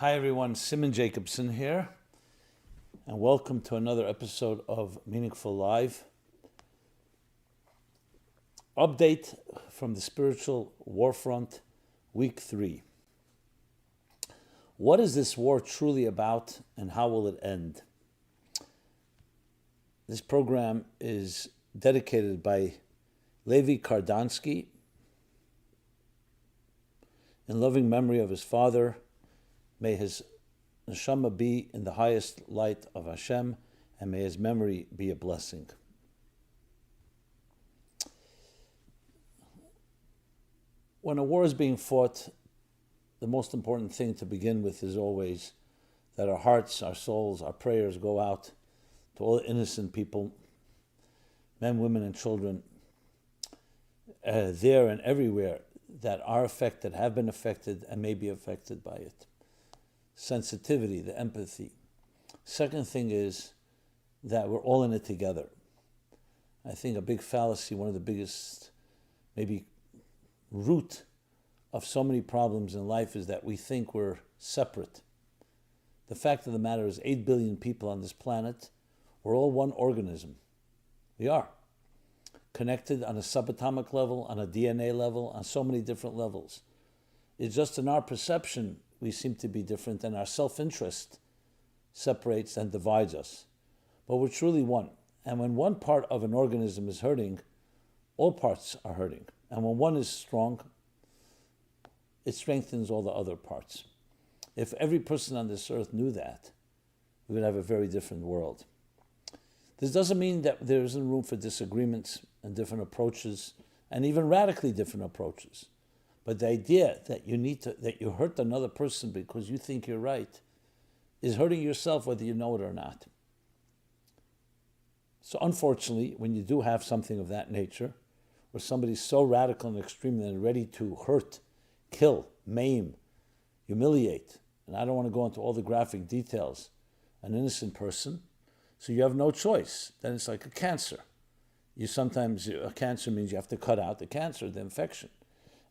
Hi everyone, Simon Jacobson here, and welcome to another episode of Meaningful Live. Update from the spiritual Warfront, Week 3. What is this war truly about, and how will it end? This program is dedicated by Levi Kardansky in loving memory of his father. May his neshama be in the highest light of Hashem, and may his memory be a blessing. When a war is being fought, the most important thing to begin with is always that our hearts, our souls, our prayers go out to all innocent people, men, women, and children, there and everywhere that are affected, have been affected, and may be affected by it. Sensitivity, the empathy. Second thing is that we're all in it together. I think a big fallacy, one of the biggest, maybe root of so many problems in life is that we think we're separate. The fact of the matter is 8 billion people on this planet, we're all one organism. We are. Connected on a subatomic level, on a DNA level, on so many different levels. It's just in our perception we seem to be different, and our self-interest separates and divides us. But we're truly one. And when one part of an organism is hurting, all parts are hurting. And when one is strong, it strengthens all the other parts. If every person on this earth knew that, we would have a very different world. This doesn't mean that there isn't room for disagreements and different approaches, and even radically different approaches. But the idea that you hurt another person because you think you're right is hurting yourself whether you know it or not. So unfortunately, when you do have something of that nature, where somebody's so radical and extreme that they're ready to hurt, kill, maim, humiliate, and I don't want to go into all the graphic details, an innocent person, so you have no choice. Then it's like a cancer. A cancer means you have to cut out the cancer, the infection.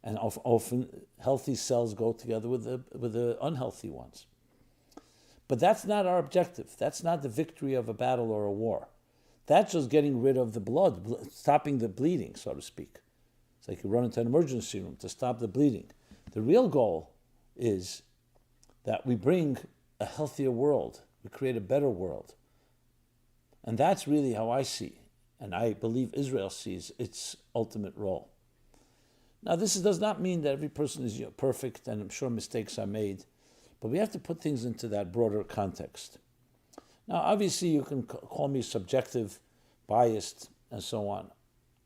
And often healthy cells go together with the unhealthy ones. But that's not our objective. That's not the victory of a battle or a war. That's just getting rid of the blood, stopping the bleeding, so to speak. It's like you run into an emergency room to stop the bleeding. The real goal is that we bring a healthier world. We create a better world. And that's really how I see, and I believe Israel sees, its ultimate role. Now, this does not mean that every person is perfect, and I'm sure mistakes are made, but we have to put things into that broader context. Now, obviously, you can call me subjective, biased, and so on.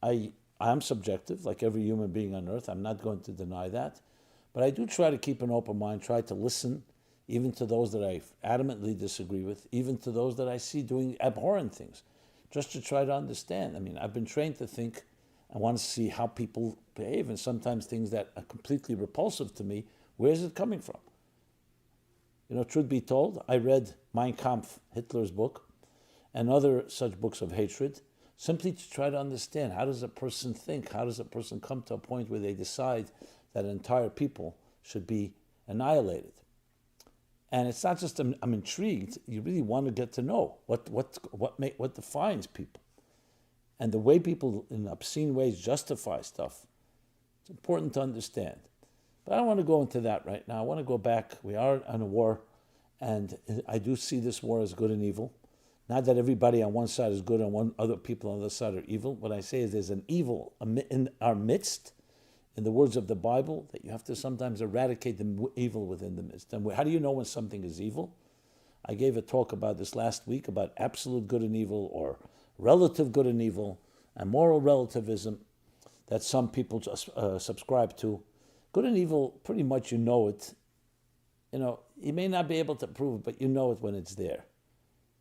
I am subjective, like every human being on earth. I'm not going to deny that. But I do try to keep an open mind, try to listen, even to those that I adamantly disagree with, even to those that I see doing abhorrent things, just to try to understand. I mean, I've been trained to think, I want to see how people behave, and sometimes things that are completely repulsive to me, where is it coming from? You know, truth be told, I read Mein Kampf, Hitler's book, and other such books of hatred, simply to try to understand, how does a person think? How does a person come to a point where they decide that an entire people should be annihilated? And it's not just I'm intrigued, you really want to get to know what defines people. And the way people in obscene ways justify stuff, it's important to understand. But I don't want to go into that right now. I want to go back. We are on a war, and I do see this war as good and evil. Not that everybody on one side is good and other people on the other side are evil. What I say is there's an evil in our midst, in the words of the Bible, that you have to sometimes eradicate the evil within the midst. And how do you know when something is evil? I gave a talk about this last week about absolute good and evil, or relative good and evil, and moral relativism that some people just subscribe to. Good and evil, pretty much you know it. You know, you may not be able to prove it, but you know it when it's there.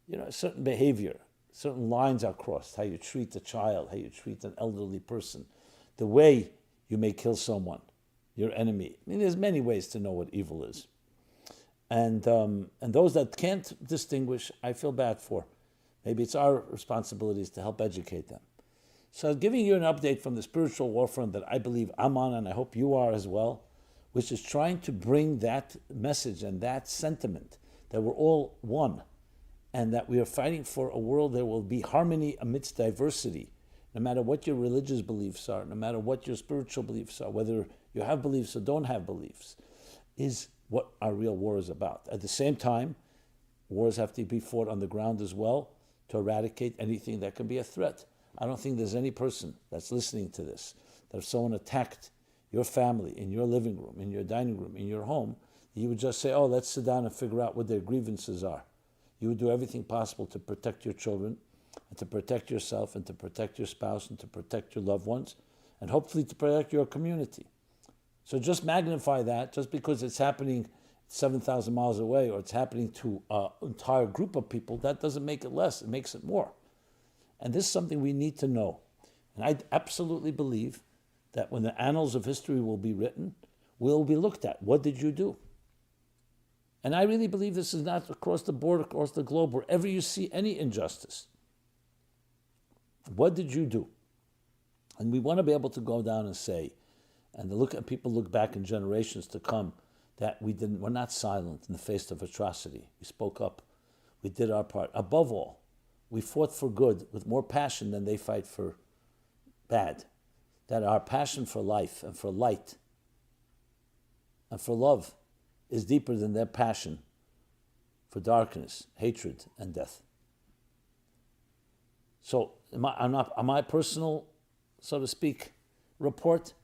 You know, certain behavior, certain lines are crossed, how you treat a child, how you treat an elderly person, the way you may kill someone, your enemy. I mean, there's many ways to know what evil is. And those that can't distinguish, I feel bad for. Maybe it's our responsibilities to help educate them. So giving you an update from the spiritual warfront that I believe I'm on, and I hope you are as well, which is trying to bring that message and that sentiment that we're all one and that we are fighting for a world there will be harmony amidst diversity, no matter what your religious beliefs are, no matter what your spiritual beliefs are, whether you have beliefs or don't have beliefs, is what our real war is about. At the same time, wars have to be fought on the ground as well to eradicate anything that can be a threat. I don't think there's any person that's listening to this that if someone attacked your family in your living room, in your dining room, in your home, you would just say, oh, let's sit down and figure out what their grievances are. You would do everything possible to protect your children and to protect yourself and to protect your spouse and to protect your loved ones and hopefully to protect your community. So just magnify that. Just because it's happening 7,000 miles away or it's happening to an entire group of people, that doesn't make it less, it makes it more. And this is something we need to know. And I absolutely believe that when the annals of history will be written, will be looked at. What did you do? And I really believe this is not across the board, across the globe, wherever you see any injustice. What did you do? And we want to be able to go down and say, and to look at people look back in generations to come, that we're not silent in the face of atrocity. We spoke up. We did our part. Above all, we fought for good with more passion than they fight for bad. That our passion for life and for light and for love is deeper than their passion for darkness, hatred, and death. So, on my personal, so to speak, report,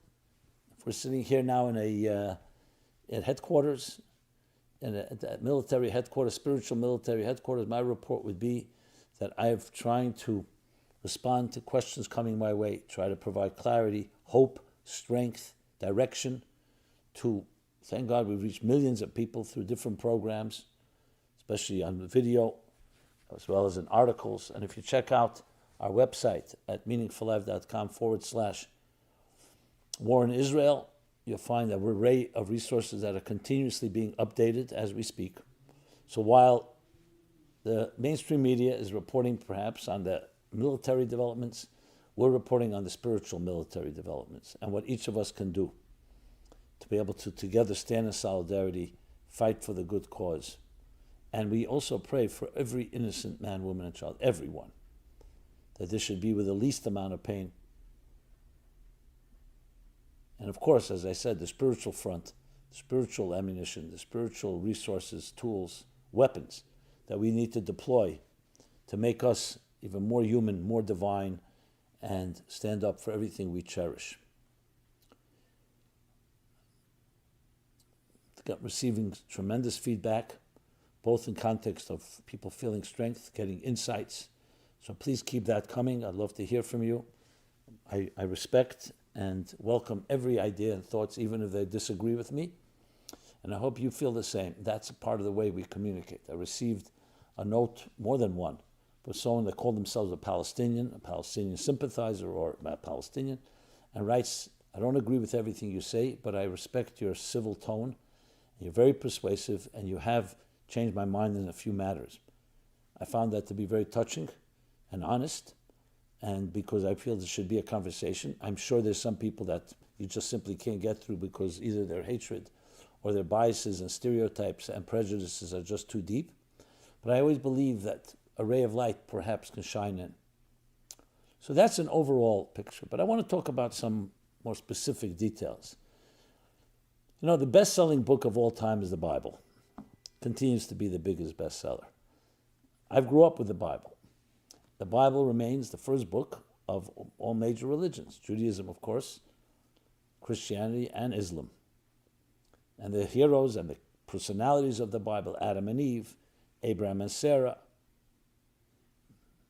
if we're sitting here now at headquarters, at military headquarters, spiritual military headquarters, my report would be that I'm trying to respond to questions coming my way, try to provide clarity, hope, strength, direction to, thank God we've reached millions of people through different programs, especially on the video, as well as in articles. And if you check out our website at meaningfullife.com/war in Israel, you'll find an array of resources that are continuously being updated as we speak. So while the mainstream media is reporting perhaps on the military developments, we're reporting on the spiritual military developments and what each of us can do to be able to together stand in solidarity, fight for the good cause. And we also pray for every innocent man, woman, and child, everyone, that this should be with the least amount of pain. And of course, as I said, the spiritual front, the spiritual ammunition, the spiritual resources, tools, weapons that we need to deploy to make us even more human, more divine, and stand up for everything we cherish. Receiving tremendous feedback, both in context of people feeling strength, getting insights. So please keep that coming. I'd love to hear from you. I respect and welcome every idea and thoughts, even if they disagree with me. And I hope you feel the same. That's a part of the way we communicate. I received a note, more than one, from someone that called themselves a Palestinian sympathizer or a Palestinian, and writes, I don't agree with everything you say, but I respect your civil tone. You're very persuasive, and you have changed my mind in a few matters. I found that to be very touching and honest, and because I feel there should be a conversation. I'm sure there's some people that you just simply can't get through because either their hatred or their biases and stereotypes and prejudices are just too deep. But I always believe that a ray of light perhaps can shine in. So that's an overall picture. But I want to talk about some more specific details. You know, the best-selling book of all time is the Bible. Continues to be the biggest bestseller. I grew up with the Bible. The Bible remains the first book of all major religions. Judaism, of course, Christianity, and Islam. And the heroes and the personalities of the Bible, Adam and Eve, Abraham and Sarah.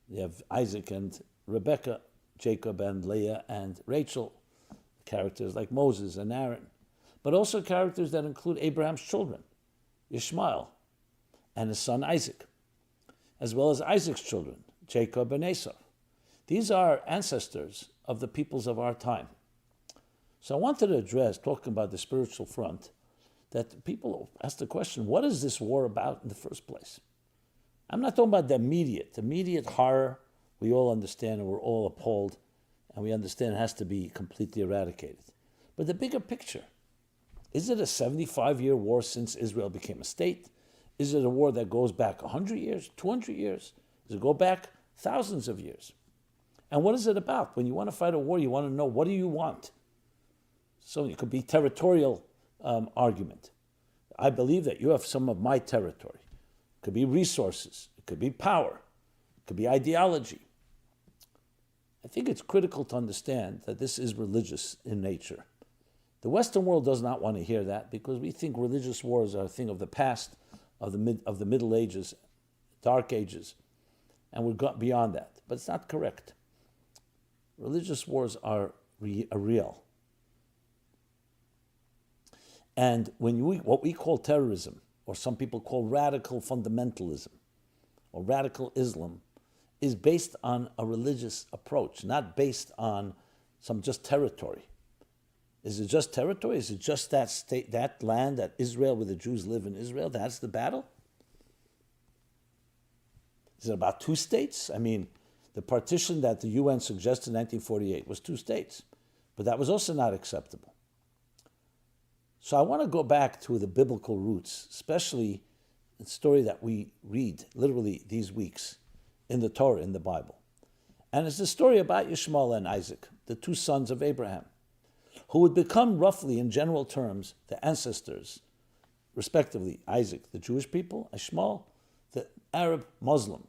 You have Isaac and Rebekah, Jacob and Leah and Rachel, characters like Moses and Aaron, but also characters that include Abraham's children, Ishmael and his son Isaac, as well as Isaac's children, Jacob and Esau. These are ancestors of the peoples of our time. So I wanted to address, talking about the spiritual front, that people ask the question, what is this war about in the first place? I'm not talking about the immediate horror we all understand and we're all appalled and we understand it has to be completely eradicated. But the bigger picture Is it a 75-year war since Israel became a state? Is it a war that goes back 100 years, 200 years? Does it go back thousands of years? And what is it about? When you want to fight a war, you want to know, what do you want? So it could be territorial argument. I believe that you have some of my territory. It could be resources. It could be power. It could be ideology. I think it's critical to understand that this is religious in nature. The Western world does not want to hear that because we think religious wars are a thing of the past, of the Middle Ages, Dark Ages, and we've got beyond that. But it's not correct. Religious wars are real. And what we call terrorism, or some people call radical fundamentalism, or radical Islam, is based on a religious approach, not based on some just territory. Is it just territory? Is it just that state, that land, that Israel, where the Jews live in Israel? That's the battle? Is it about two states? I mean, the partition that the UN suggested in 1948 was two states, but that was also not acceptable. So I want to go back to the biblical roots, especially the story that we read literally these weeks in the Torah, in the Bible. And it's the story about Ishmael and Isaac, the two sons of Abraham, who would become roughly, in general terms, the ancestors, respectively, Isaac, the Jewish people, Ishmael, the Arab Muslim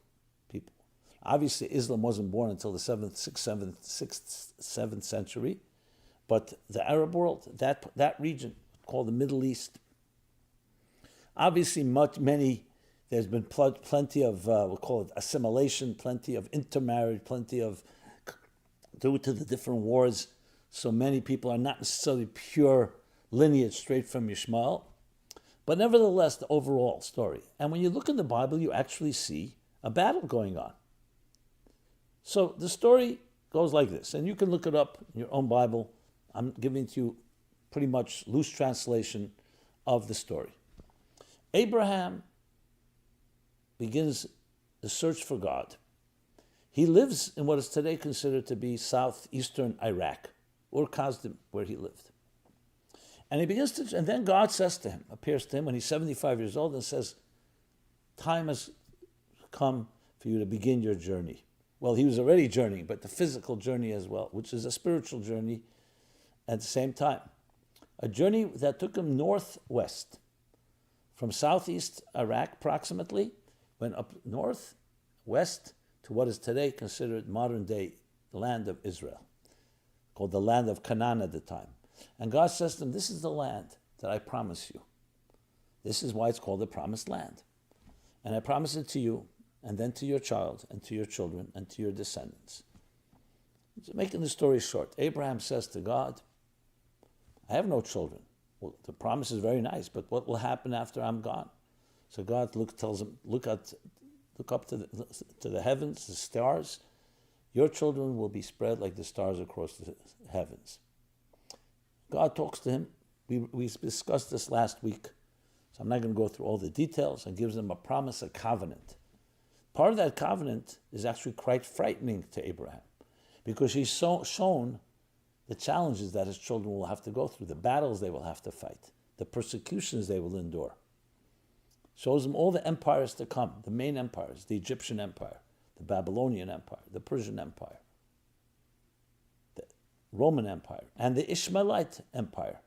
people. Obviously, Islam wasn't born until the 7th century, but the Arab world, that region, called the Middle East, obviously there's been plenty of, we'll call it assimilation, plenty of intermarriage, plenty of, due to the different wars, so many people are not necessarily pure lineage straight from Ishmael, but nevertheless, the overall story. And when you look in the Bible, you actually see a battle going on. So the story goes like this, and you can look it up in your own Bible. I'm giving to you pretty much loose translation of the story. Abraham begins the search for God. He lives in what is today considered to be southeastern Iraq, or Kazdim, where he lived. And he begins to, and then God appears to him when he's 75 years old and says, time has come for you to begin your journey. Well, he was already journeying, but the physical journey as well, which is a spiritual journey at the same time. A journey that took him northwest, from southeast Iraq approximately, went up northwest to what is today considered modern day the land of Israel, called the land of Canaan at the time. And God says to him, this is the land that I promise you. This is why it's called the promised land. And I promise it to you, and then to your child, and to your children, and to your descendants. So making the story short, Abraham says to God, I have no children. Well, the promise is very nice, but what will happen after I'm gone? So God tells him, look up to the heavens, the stars. Your children will be spread like the stars across the heavens. God talks to him. We discussed this last week, so I'm not going to go through all the details, and gives him a promise, a covenant. Part of that covenant is actually quite frightening to Abraham, because he's shown the challenges that his children will have to go through, the battles they will have to fight, the persecutions they will endure. Shows him all the empires to come, the main empires, the Egyptian Empire, the Babylonian Empire, the Persian Empire, the Roman Empire, and the Ishmaelite Empire.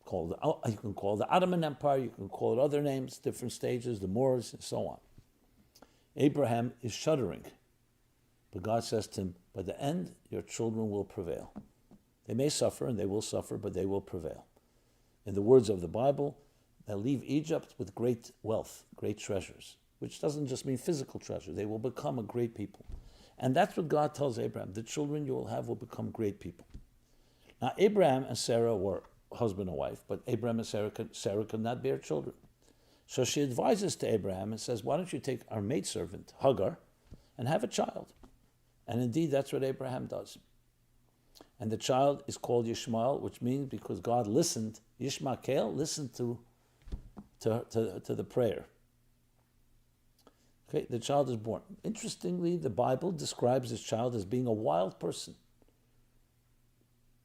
You can call it the Ottoman Empire, you can call it other names, different stages, the Moors, and so on. Abraham is shuddering, but God says to him, by the end, your children will prevail. They may suffer, and they will suffer, but they will prevail. In the words of the Bible, they'll leave Egypt with great wealth, great treasures, which doesn't just mean physical treasure. They will become a great people. And that's what God tells Abraham. The children you will have will become great people. Now, Abraham and Sarah were husband and wife, but Abraham and Sarah could not bear children. So she advises to Abraham and says, why don't you take our maidservant, Hagar, and have a child? And indeed, that's what Abraham does. And the child is called Ishmael, which means because God listened, Yishmael listened to the prayer. Okay, the child is born. Interestingly, the Bible describes this child as being a wild person,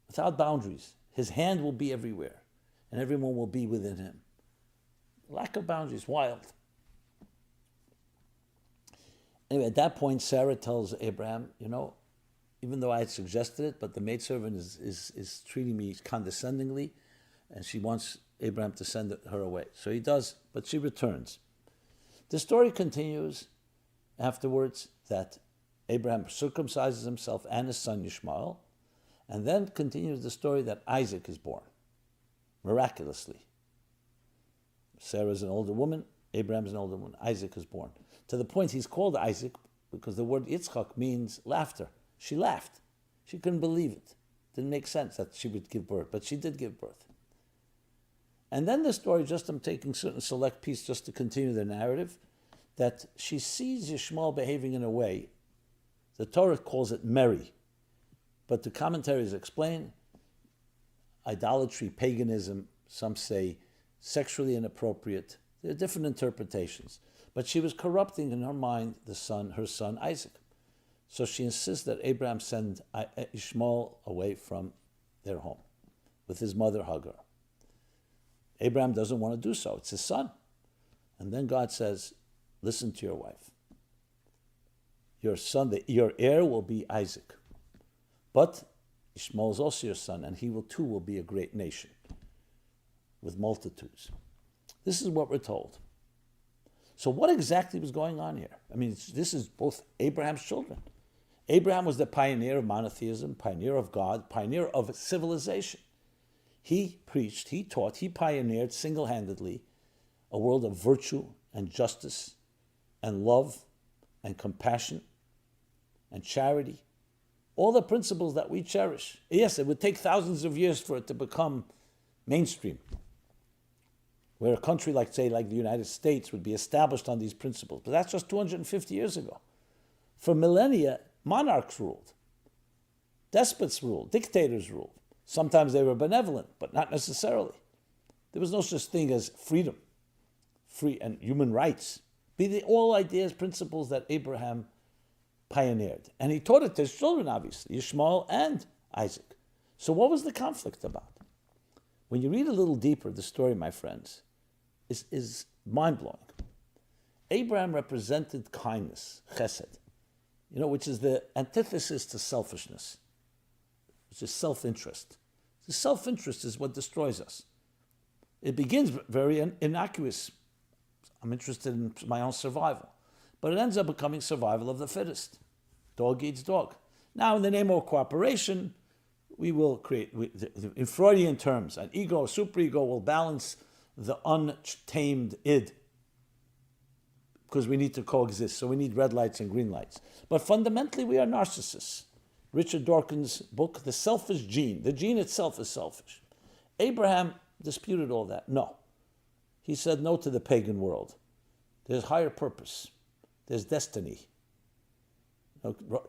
without boundaries. His hand will be everywhere. and everyone will be within him. Lack of boundaries, wild. Anyway, at that point, Sarah tells Abraham, even though I had suggested it, but the maidservant is treating me condescendingly, and she wants Abraham to send her away. So he does, but she returns. The story continues afterwards that Abraham circumcises himself and his son Ishmael, and then continues the story that Isaac is born, miraculously. Sarah's an older woman, Abraham's an older woman, Isaac is born. To the point he's called Isaac because the word Yitzchak means laughter. She laughed. She couldn't believe it. Didn't make sense that she would give birth, but she did give birth. And then the story, I'm taking certain select piece just to continue the narrative, that she sees Yishmael behaving in a way, the Torah calls it merry, but the commentaries explain idolatry, paganism, some say sexually inappropriate. There are different interpretations. But she was corrupting in her mind her son Isaac. So she insists that Abraham send Ishmael away from their home with his mother Hagar. Abraham doesn't want to do so. It's his son. And then God says, listen to your wife. Your son, your heir will be Isaac. But Ishmael is also your son, and he too will be a great nation with multitudes. This is what we're told. So what exactly was going on here? This is both Abraham's children. Abraham was the pioneer of monotheism, pioneer of God, pioneer of civilization. He preached, he taught, he pioneered single-handedly a world of virtue and justice and love and compassion and charity. All the principles that we cherish. Yes, it would take thousands of years for it to become mainstream, where a country like the United States would be established on these principles. But that's just 250 years ago. For millennia, monarchs ruled. Despots ruled. Dictators ruled. Sometimes they were benevolent, but not necessarily. There was no such thing as freedom, free and human rights. All ideas, principles that Abraham pioneered. And he taught it to his children, obviously, Ishmael and Isaac. So what was the conflict about? When you read a little deeper, the story, my friends, is mind-blowing. Abraham represented kindness, chesed, which is the antithesis to selfishness, which is self-interest. The self-interest is what destroys us. It begins very innocuous. I'm interested in my own survival. But it ends up becoming survival of the fittest. Dog eats dog. Now, in the name of cooperation, we will create, in Freudian terms, an ego, a superego will balance the untamed id, because we need to coexist. So we need red lights and green lights. But fundamentally, we are narcissists. Richard Dawkins' book, The Selfish Gene. The gene itself is selfish. Abraham disputed all that. No. He said no to the pagan world. There's higher purpose. There's destiny.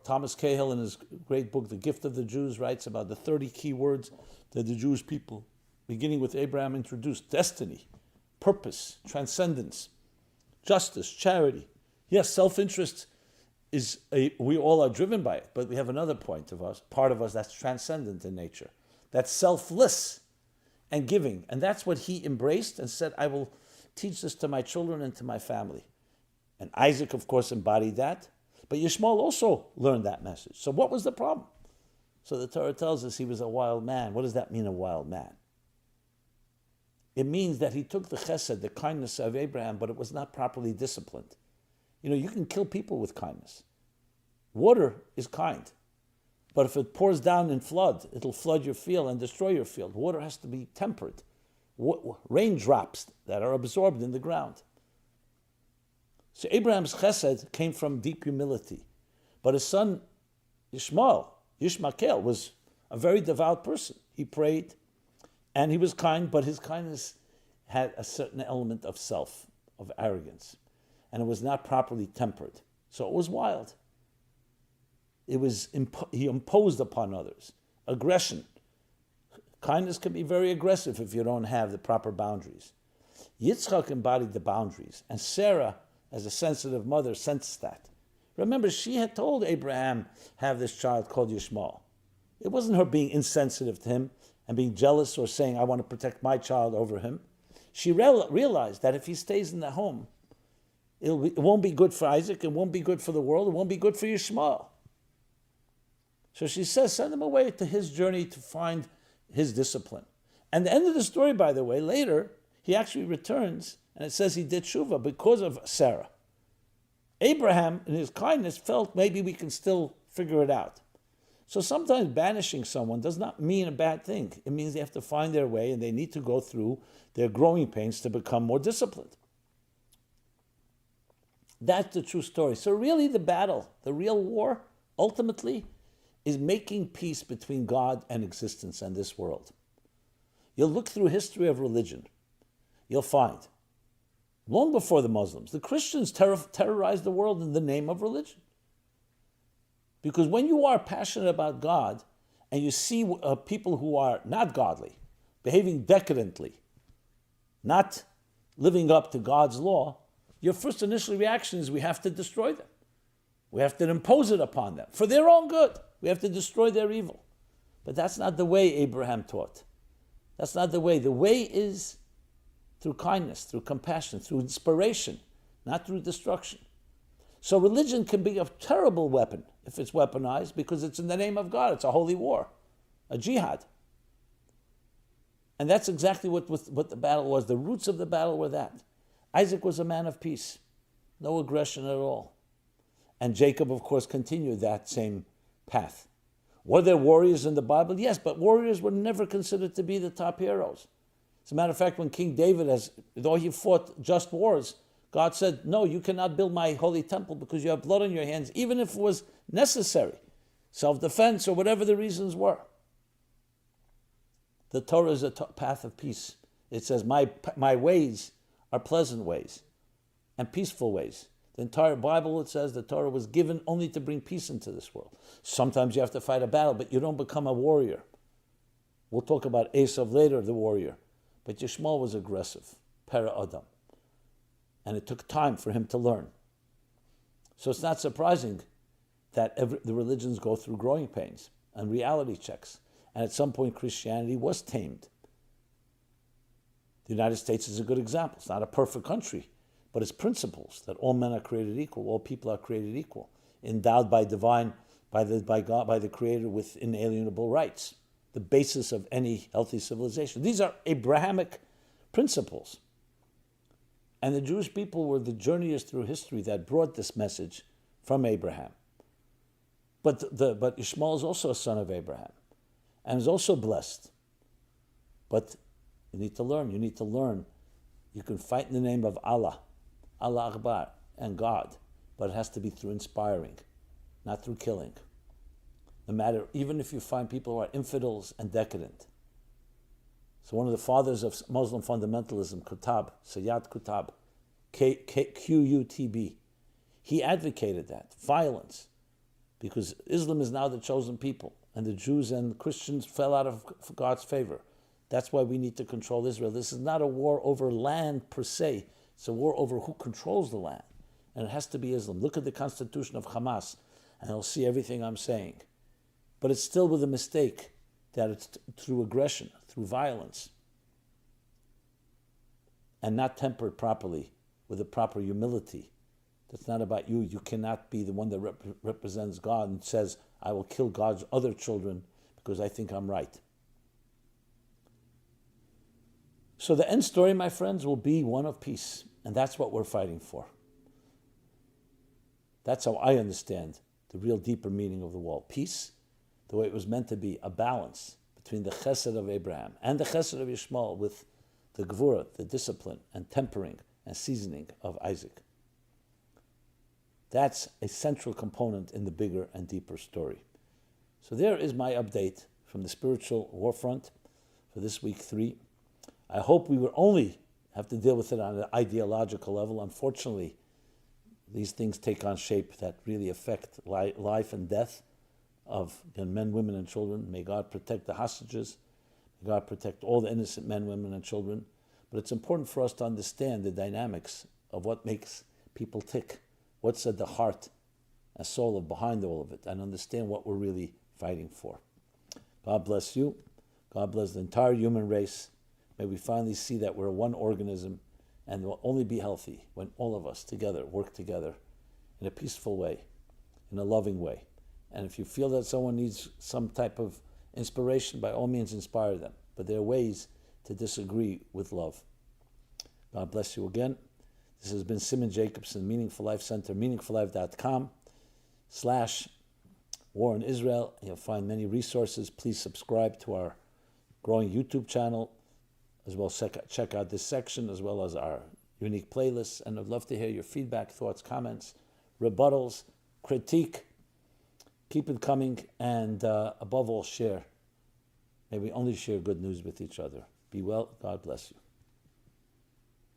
Thomas Cahill, in his great book, The Gift of the Jews, writes about the 30 key words that the Jewish people, beginning with Abraham, introduced. Destiny, purpose, transcendence, justice, charity. Yes, self-interest we all are driven by it, but we have another part of us that's transcendent in nature, that's selfless and giving. And that's what he embraced and said, I will teach this to my children and to my family. And Isaac, of course, embodied that. But Yishmael also learned that message. So what was the problem? So the Torah tells us he was a wild man. What does that mean, a wild man? It means that he took the chesed, the kindness of Abraham, but it was not properly disciplined. You can kill people with kindness. Water is kind. But if it pours down in flood, it'll flood your field and destroy your field. Water has to be tempered. Raindrops that are absorbed in the ground. So Abraham's chesed came from deep humility. But his son Yishmael was a very devout person. He prayed and he was kind, but his kindness had a certain element of self, of arrogance. And it was not properly tempered. So it was wild. He imposed upon others. Aggression. Kindness can be very aggressive if you don't have the proper boundaries. Yitzchak embodied the boundaries, and Sarah, as a sensitive mother, sensed that. Remember, she had told Abraham, have this child called Yishmael. It wasn't her being insensitive to him. and being jealous or saying, I want to protect my child over him. She realized that if he stays in the home, it won't be good for Isaac, it won't be good for the world, it won't be good for Yishmael. So she says, send him away to his journey to find his discipline. And the end of the story, by the way, later, he actually returns, and it says he did tshuva because of Sarah. Abraham, in his kindness, felt maybe we can still figure it out. So sometimes banishing someone does not mean a bad thing. It means they have to find their way and they need to go through their growing pains to become more disciplined. That's the true story. So really the battle, the real war, ultimately, is making peace between God and existence and this world. You'll look through history of religion. You'll find, long before the Muslims, the Christians terrorized the world in the name of religion. Because when you are passionate about God and you see people who are not godly, behaving decadently, not living up to God's law, your first initial reaction is we have to destroy them. We have to impose it upon them for their own good. We have to destroy their evil. But that's not the way Abraham taught. That's not the way. The way is through kindness, through compassion, through inspiration, not through destruction. So religion can be a terrible weapon if it's weaponized because it's in the name of God. It's a holy war, a jihad. And that's exactly what the battle was. The roots of the battle were that. Isaac was a man of peace, no aggression at all. And Jacob, of course, continued that same path. Were there warriors in the Bible? Yes, but warriors were never considered to be the top heroes. As a matter of fact, when King David, though he fought just wars, God said, no, you cannot build my holy temple because you have blood on your hands, even if it was necessary, self-defense or whatever the reasons were. The Torah is a path of peace. It says, my ways are pleasant ways and peaceful ways. The entire Bible, it says, the Torah was given only to bring peace into this world. Sometimes you have to fight a battle, but you don't become a warrior. We'll talk about Esav later, the warrior. But Yishmael was aggressive, para Adam. And it took time for him to learn. So it's not surprising that the religions go through growing pains and reality checks. And at some point, Christianity was tamed. The United States is a good example. It's not a perfect country, but its principles that all men are created equal, all people are created equal, endowed by God, by the Creator with inalienable rights, the basis of any healthy civilization. These are Abrahamic principles. And the Jewish people were the journeyers through history that brought this message from Abraham. But Ishmael is also a son of Abraham and is also blessed. But you need to learn. You can fight in the name of Allah, Allah Akbar, and God, but it has to be through inspiring, not through killing. No matter, even if you find people who are infidels and decadent. So one of the fathers of Muslim fundamentalism, Sayyid Qutb, Qutb, he advocated that, violence, because Islam is now the chosen people, and the Jews and Christians fell out of God's favor. That's why we need to control Israel. This is not a war over land per se. It's a war over who controls the land. And it has to be Islam. Look at the constitution of Hamas, and you'll see everything I'm saying. But it's still with a mistake that it's through aggression, through violence, and not tempered properly with the proper humility. That's not about you. You cannot be the one that represents God and says, I will kill God's other children because I think I'm right. So the end story, my friends, will be one of peace. And that's what we're fighting for. That's how I understand the real deeper meaning of the wall. Peace, the way it was meant to be, a balance between the chesed of Abraham and the chesed of Yishmael with the gvura, the discipline and tempering and seasoning of Isaac. That's a central component in the bigger and deeper story. So there is my update from the spiritual Warfront for this week 3. I hope we will only have to deal with it on an ideological level. Unfortunately, these things take on shape that really affect life and death of men, women, and children. May God protect the hostages. May God protect all the innocent men, women, and children. But it's important for us to understand the dynamics of what makes people tick, what's at the heart and soul of behind all of it, and understand what we're really fighting for. God bless you. God bless the entire human race. May we finally see that we're one organism and will only be healthy when all of us together work together in a peaceful way, in a loving way. And if you feel that someone needs some type of inspiration, by all means inspire them. But there are ways to disagree with love. God bless you again. This has been Simon Jacobson, Meaningful Life Center, meaningfullife.com/War in Israel. You'll find many resources. Please subscribe to our growing YouTube channel, as well as check out this section, as well as our unique playlists. And I'd love to hear your feedback, thoughts, comments, rebuttals, critique. Keep it coming, and above all, share. May we only share good news with each other. Be well. God bless you.